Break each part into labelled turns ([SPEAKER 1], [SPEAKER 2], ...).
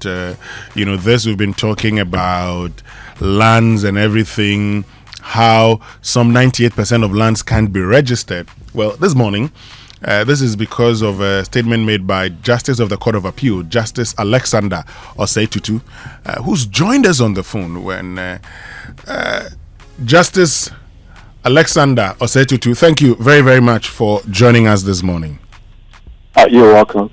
[SPEAKER 1] this. We've been talking about lands and everything, how some 98% of lands can't be registered. Well, this morning, this is because of a statement made by Justice of the Court of Appeal, Justice Alexander Osei-Tutu, who's joined us on the phone. When Justice Alexander Osei-Tutu, thank you very, very much for joining us this morning.
[SPEAKER 2] You're welcome.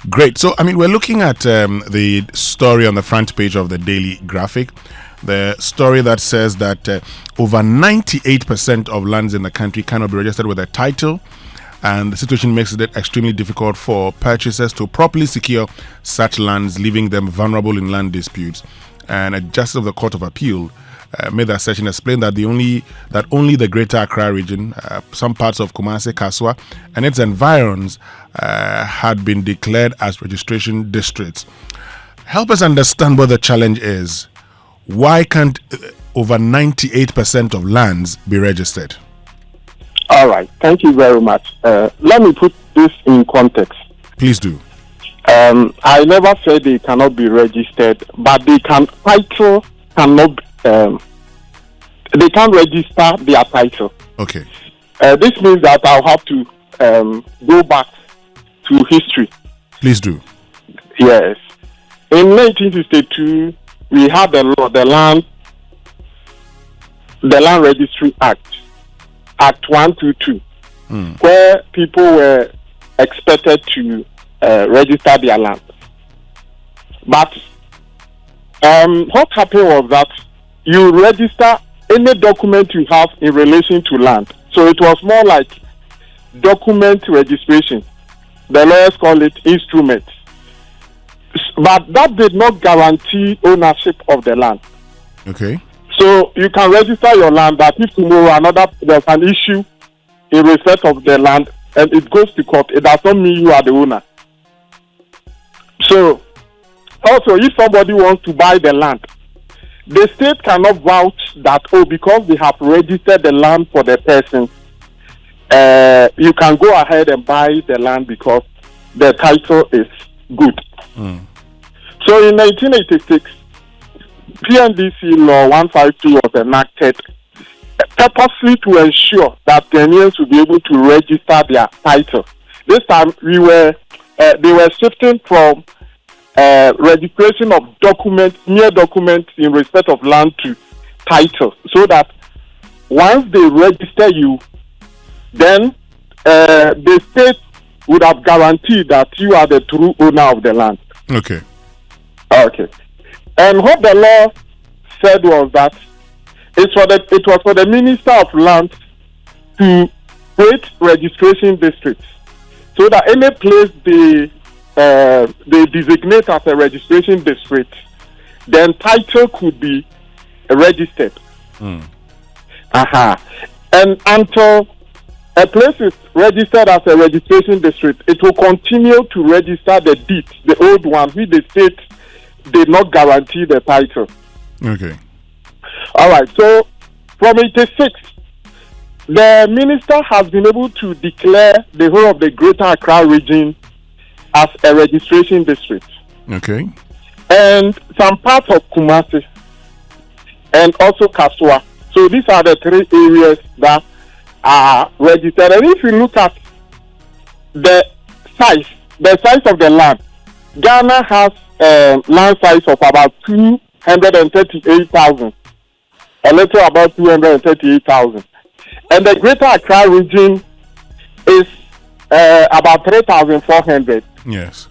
[SPEAKER 1] Great. So, we're looking at the story on the front page of the Daily Graphic. The story that says that over 98% of lands in the country cannot be registered with a title, and the situation makes it extremely difficult for purchasers to properly secure such lands, leaving them vulnerable in land disputes. And a Justice of the Court of Appeal made that session explain that only the Greater Accra region, some parts of Kumasi, Kaswa, and its environs had been declared as registration districts. Help us understand what the challenge is. Why can't over 98% of lands be registered?
[SPEAKER 2] All right. Thank you very much. Let me put this in context.
[SPEAKER 1] Please do.
[SPEAKER 2] I never said they cannot be registered, but they can they can't register their title.
[SPEAKER 1] Okay.
[SPEAKER 2] This means that I'll have to go back to history.
[SPEAKER 1] Please do.
[SPEAKER 2] Yes. In 1962, we had the Land Registry Act, Act 122, where people were expected to register their land. But what happened was that you register any document you have in relation to land. So it was more like document registration. The lawyers call it instrument. But that did not guarantee ownership of the land.
[SPEAKER 1] Okay.
[SPEAKER 2] So you can register your land, but if tomorrow there's an issue in respect of the land and it goes to court, it does not mean you are the owner. So also, if somebody wants to buy the land, the state cannot vouch that, because they have registered the land for the person, you can go ahead and buy the land because the title is good. So in 1986, PNDC Law 152 was enacted purposely to ensure that Ghanaians would be able to register their title. This time, they were shifting from registration of mere documents in respect of land to title, so that once they register you, then the state would have guaranteed that you are the true owner of the land.
[SPEAKER 1] Okay.
[SPEAKER 2] And what the law said was that it was for the Minister of Land to create registration districts, so that any place they designate as a registration district, then title could be registered. And until a place is registered as a registration district, it will continue to register the deed, the old one, which the state did not guarantee the title.
[SPEAKER 1] Okay.
[SPEAKER 2] All right. So from 86, the minister has been able to declare the whole of the Greater Accra region as a registration district.
[SPEAKER 1] Okay.
[SPEAKER 2] And some parts of Kumasi and also Kaswa. So these are the three areas that are registered. And if you look at the size of the land, Ghana has land size of about 238,000, a little about 238,000. And the Greater Accra region is about 3,400.
[SPEAKER 1] Yes.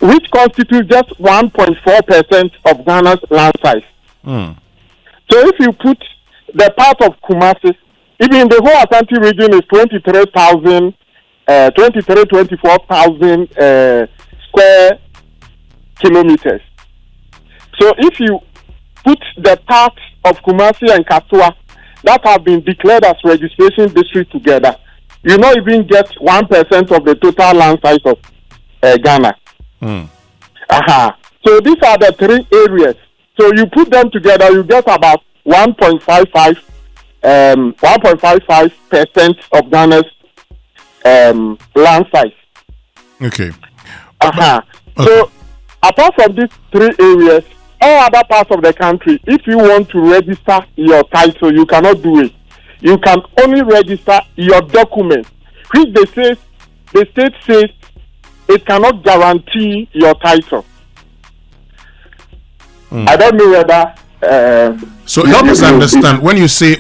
[SPEAKER 2] Which constitutes just 1.4% of Ghana's land size. So if you put the part of Kumasi, even the whole Ashanti region is 24,000 square kilometers. So if you put the part of Kumasi and Kaswa that have been declared as registration district together, you not even get 1% of the total land size of Ghana. So these are the three areas. So you put them together, you get about 1.55% of Ghana's land size.
[SPEAKER 1] Okay.
[SPEAKER 2] So apart from these three areas, all other parts of the country, if you want to register your title, you cannot do it. You can only register your documents, which the state says it cannot guarantee your title. I don't know whether.
[SPEAKER 1] So help us understand, when you say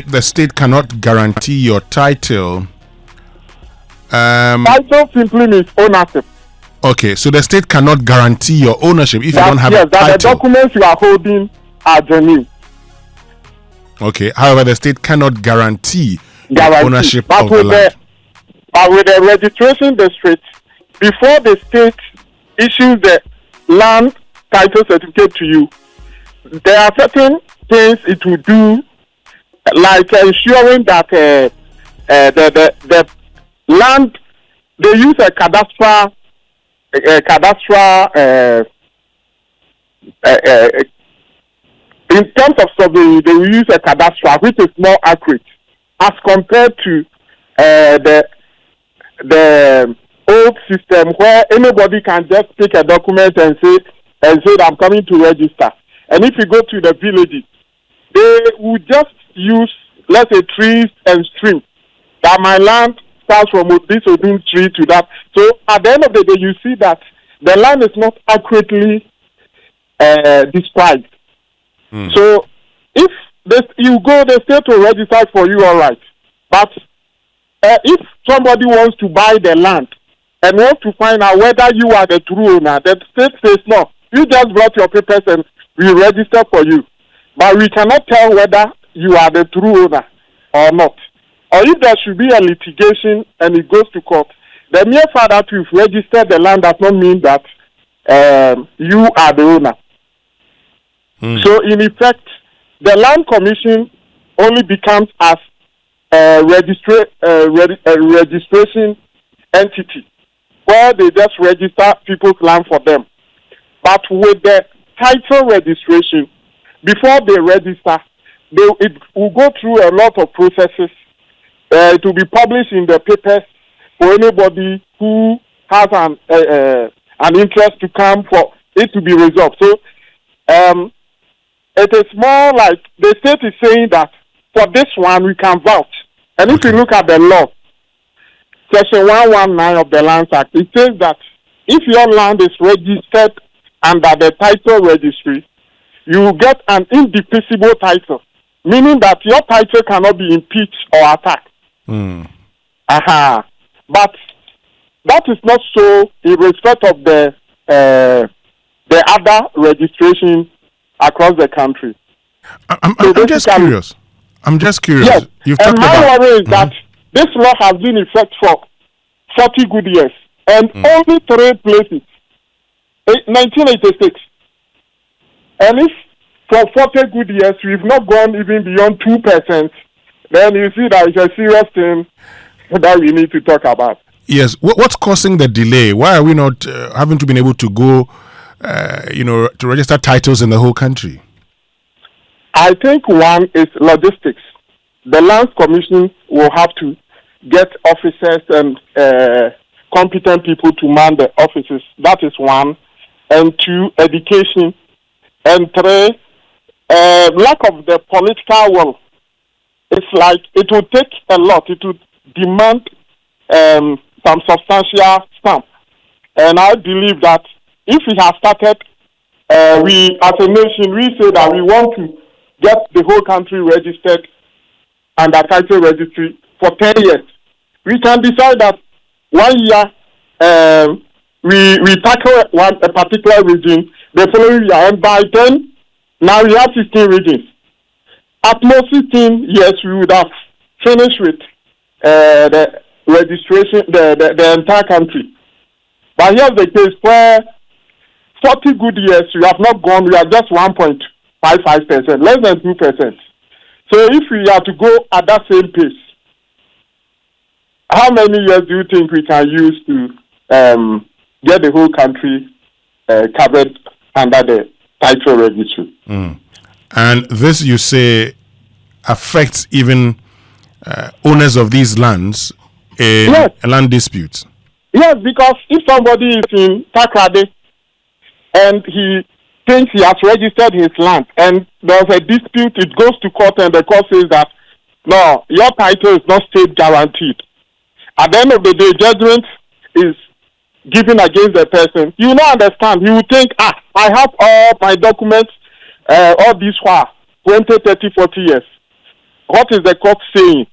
[SPEAKER 1] the state cannot guarantee your title.
[SPEAKER 2] Title simply means ownership.
[SPEAKER 1] Okay, so the state cannot guarantee your ownership if you don't have a title.
[SPEAKER 2] That the documents you are holding are genuine.
[SPEAKER 1] Okay, however, the state cannot guarantee ownership
[SPEAKER 2] but
[SPEAKER 1] of the land.
[SPEAKER 2] But with the registration district, before the state issues the land title certificate to you, there are certain things it will do, like ensuring that the land, they use a cadastral in terms of survey, they will use a cadastral which is more accurate as compared to the old system where anybody can just pick a document and say I'm coming to register. And if you go to the villages, they will just use, let's say, trees and streams. That my land starts from this Odun tree to that. So at the end of the day, you see that the land is not accurately described. So if you go, the state will register for you, all right. But if somebody wants to buy the land and wants to find out whether you are the true owner, the state says no. You just brought your papers and we register for you. But we cannot tell whether you are the true owner or not. Or if there should be a litigation and it goes to court, the mere fact that you've registered the land does not mean that you are the owner. So in effect, the land commission only becomes as a registration entity where they just register people's land for them. But with the title registration, before they register, it will go through a lot of processes. It will be published in the papers for anybody who has an interest to come for it to be resolved. So it is more like the state is saying that for this one we can vouch. And if you look at the law, Section 119 of the Lands Act, it says that if your land is registered under the title registry, you will get an indefeasible title, meaning that your title cannot be impeached or attacked. But that is not so in respect of the other registration across the country.
[SPEAKER 1] I'm just curious.
[SPEAKER 2] Yes,
[SPEAKER 1] You've
[SPEAKER 2] and
[SPEAKER 1] talked
[SPEAKER 2] my
[SPEAKER 1] about
[SPEAKER 2] worry is that this law has been in effect for 40 good years, and only 3 places, 1986. And if for 40 good years we've not gone even beyond 2%, then you see that it's a serious thing that we need to talk about.
[SPEAKER 1] Yes. What's causing the delay? Why are we not having to be able to go, to register titles in the whole country?
[SPEAKER 2] I think one is logistics. The Lands Commission will have to get officers and competent people to man the offices. That is one. And 2, education. And 3, lack of the political will. It's like it will take a lot. It will demand some substantial stamp. And I believe that if we have started, we as a nation, we say that we want to get the whole country registered under title registry for 10 years. We can decide that 1 year we tackle a particular region, the following year, and by 10, now we have 16 regions. At most 15 years, we would have finished with the registration, the entire country. But here's the case where 40 good years, we have not gone, we are just 1.55%, less than 2%. So if we are to go at that same pace, how many years do you think we can use to get the whole country covered under the title registry?
[SPEAKER 1] And this, you say, affects even owners of these lands in land disputes?
[SPEAKER 2] Yes, because if somebody is in Takrade and he thinks he has registered his land, and there's a dispute, it goes to court, and the court says that, no, your title is not state guaranteed. At the end of the day, judgment is given against the person. You will not understand. You will think, I have all my documents, all these for 20, 30, 40 years. What is the court saying?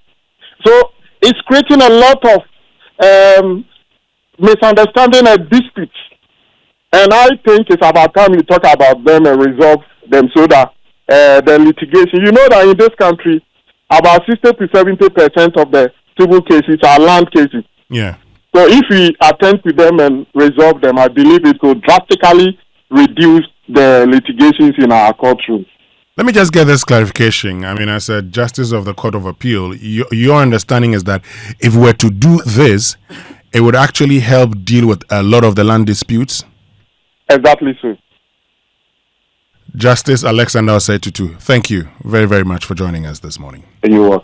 [SPEAKER 2] So it's creating a lot of misunderstanding and disputes. And I think it's about time we talk about them and resolve them so that the litigation, you know that in this country, about 60 to 70% of the civil cases are land cases.
[SPEAKER 1] Yeah.
[SPEAKER 2] So if we attend to them and resolve them, I believe it will drastically reduce the litigations in our courtrooms.
[SPEAKER 1] Let me just get this clarification. I mean, as a justice of the Court of Appeal, your understanding is that if we were to do this, it would actually help deal with a lot of the land disputes?
[SPEAKER 2] Exactly so.
[SPEAKER 1] Justice Alexander Osei Tutu, thank you very, very much for joining us this morning.
[SPEAKER 2] You're welcome.